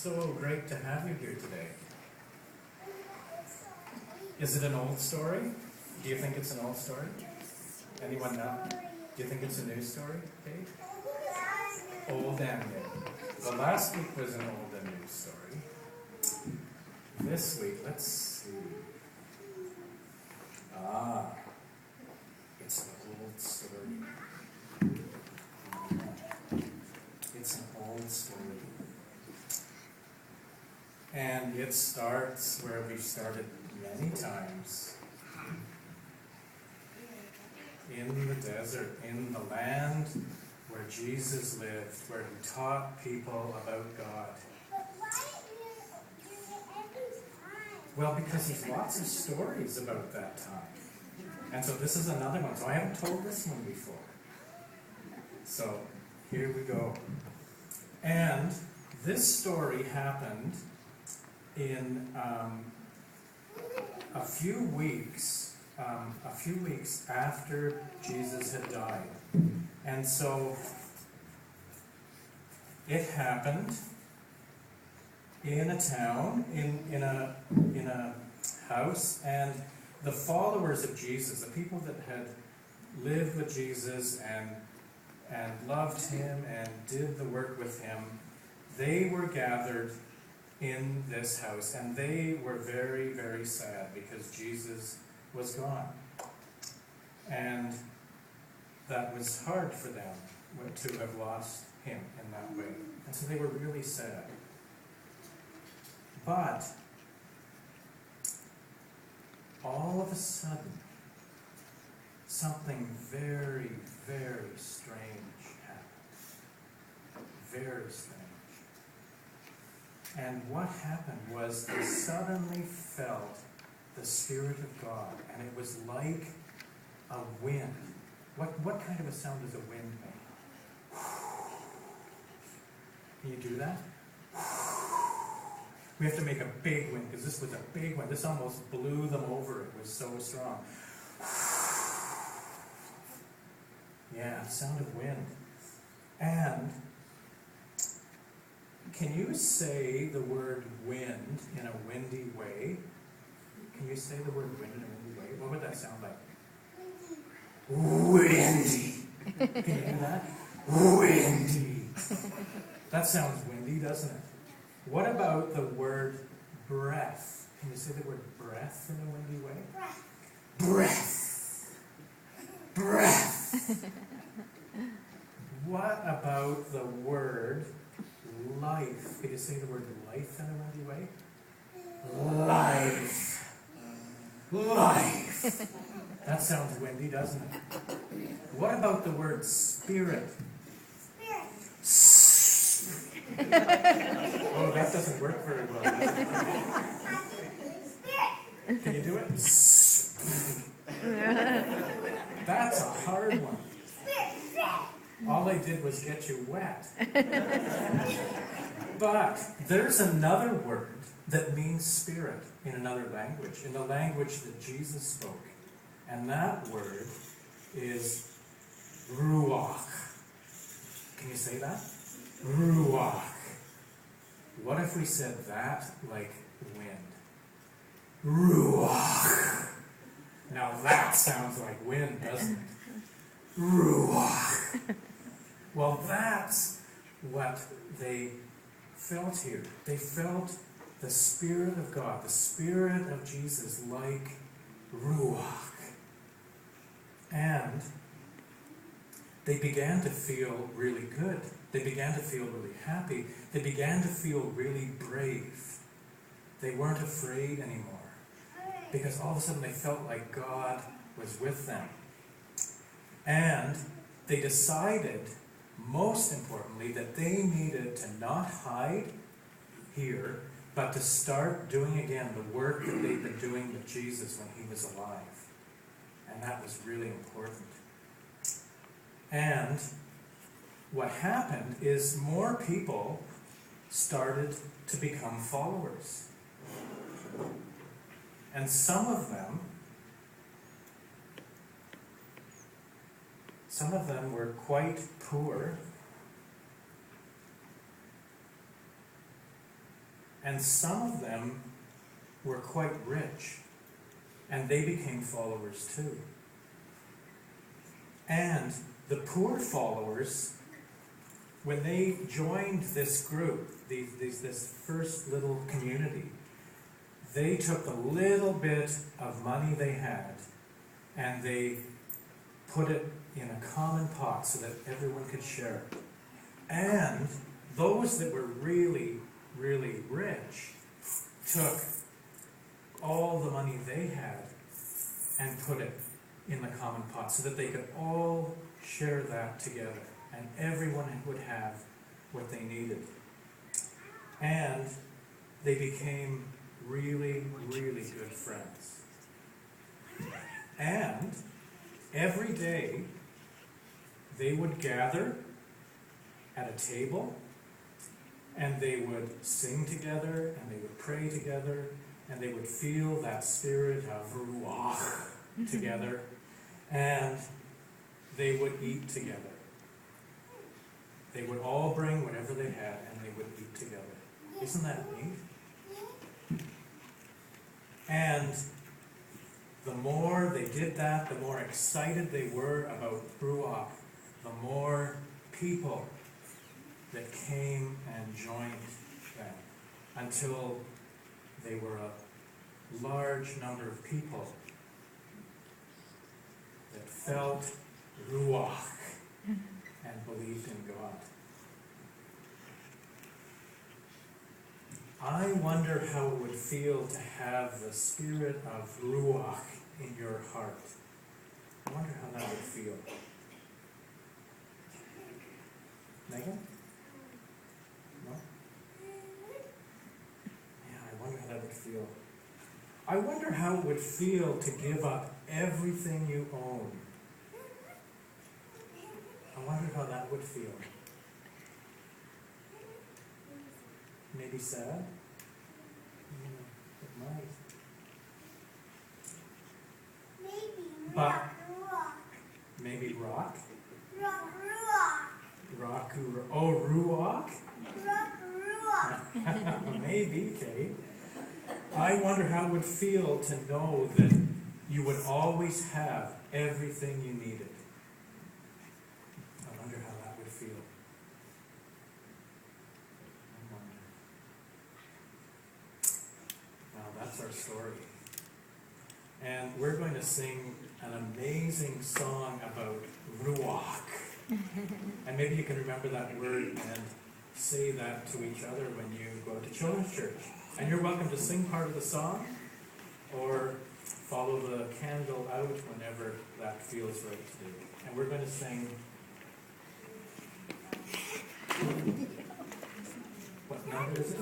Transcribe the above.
so great to have you here today. Is it an old story? Do you think it's an old story? Anyone know? Do you think it's a new story, Kate? Old and new. Well, last week was an old and new story. This week, let's see. It's an old story. It's an old story. And it starts where we've started many times. In the desert, in the land where Jesus lived, where he taught people about God. Well, because there's lots of stories about that time. And so this is another one. So I haven't told this one before. So here we go. And this story happened in a few weeks after Jesus had died. And so it happened in a town, in a house, and the followers of Jesus, the people that had lived with Jesus and loved him and did the work with him, they were gathered in this house, and they were very, very sad because Jesus was gone. And that was hard for them to have lost him in that way. And so they were really sad. But all of a sudden, something very, very strange happened. Very strange. And what happened was they suddenly felt the Spirit of God, and it was like a wind. What kind of a sound does a wind make? Can you do that? We have to make a big wind, because this was a big one. This almost blew them over. It was so strong. Yeah, sound of wind. And can you say the word wind in a windy way? Can you say the word wind in a windy way? What would that sound like? Windy. Can you do that? Windy. That sounds windy, doesn't it? What about the word breath? Can you say the word breath in a windy way? Breath. Breath. What about the word life? Can you say the word life in a windy way? Life. Life. That sounds windy, doesn't it? What about the word spirit? Oh, that doesn't work very well. Can you do it? That's a hard one. All I did was get you wet. But there's another word that means spirit in another language, in the language that Jesus spoke. And that word is ruach. Can you say that? Ruach. What if we said that like wind? Ruach. Now that sounds like wind, doesn't it? Ruach. Well, that's what they felt here. They felt the Spirit of God, the Spirit of Jesus, like ruach. And they began to feel really good. They began to feel really happy. They began to feel really brave. They weren't afraid anymore. Because all of a sudden they felt like God was with them. And they decided, most importantly, that they needed to not hide here, but to start doing again the work that they'd been doing with Jesus when he was alive. And that was really important. And what happened is more people started to become followers. And some of them were quite poor. And some of them were quite rich, and they became followers too. And the poor followers, when they joined this group, this first little community, they took the little bit of money they had and they put it in a common pot so that everyone could share it. And those that were really, really rich took all the money they had and put it in the common pot so that they could all share that together and everyone would have what they needed. And they became really, really good friends. And every day they would gather at a table and they would sing together and they would pray together and they would feel that spirit of ruach together, and they would eat together. They would all bring whatever they had and they would eat together. Isn't that neat? And the more they did that, the more excited they were about ruach, the more people that came and joined them, until they were a large number of people that felt ruach and believed in God. I wonder how it would feel to have the spirit of ruach in your heart. I wonder how that would feel. Megan? No? Yeah, I wonder how that would feel. I wonder how it would feel to give up everything you own. I wonder how that would feel. Maybe sad? It might. But maybe rock? Oh, ruach? Maybe, Kate. I wonder how it would feel to know that you would always have everything you needed. I wonder how that would feel. I wonder. Well, that's our story. And we're going to sing an amazing song about ruach. And maybe you can remember that word and say that to each other when you go to children's church. And you're welcome to sing part of the song or follow the candle out whenever that feels right to do. And we're going to sing. What number is it?